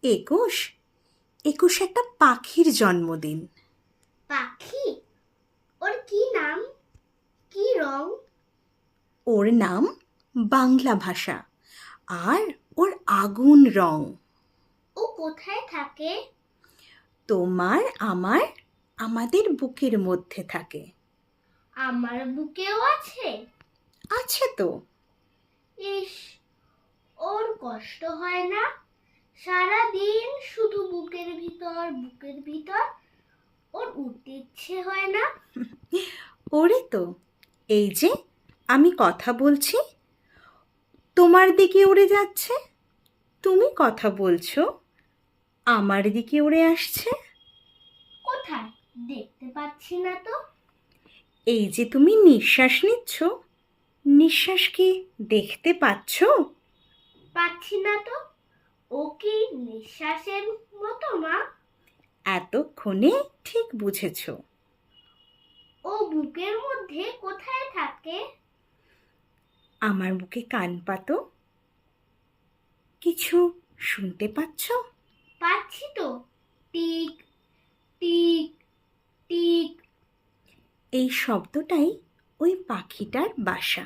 একুশ? একুশ একটা পাখির জন্মদিন। পাখি? ওর কি নাম? কি রং? ওর নাম বাংলা ভাষা, আর ওর আগুন রং। ও কোথায় থাকে? তোমার, আমার, আমাদের বুকের মধ্যে থাকে। আমার বুকেও আছে? আছে তো। ইস, ওর কষ্ট হয় না? সারা দিন শুধু বুকের ভিতর বুকের ভিতর। ওর উঠতে ইচ্ছে হয় না? ওরে তো, এই যে আমি কথা বলছি, তোমার দিকে উড়ে যাচ্ছে। তুমি কথা বলছো, আমার দিকে উড়ে আসছে। কোথায়? দেখতে পাচ্ছি না তো। এই যে তুমি নিঃশ্বাস নিচ্ছ, নিঃশ্বাস কি দেখতে পাচ্ছো? পাচ্ছি না তো। ও কি নিঃশ্বাসের মতো না? এতক্ষণে ঠিক বুঝেছো। ও বুকের মধ্যে কোথায় থাকে? আমার বুকে কান পাতো, কিছু শুনতে পাচ্ছো? পাচ্ছি তো। Tick tick tick. এই শব্দটাই ওই পাখিটার বাসা।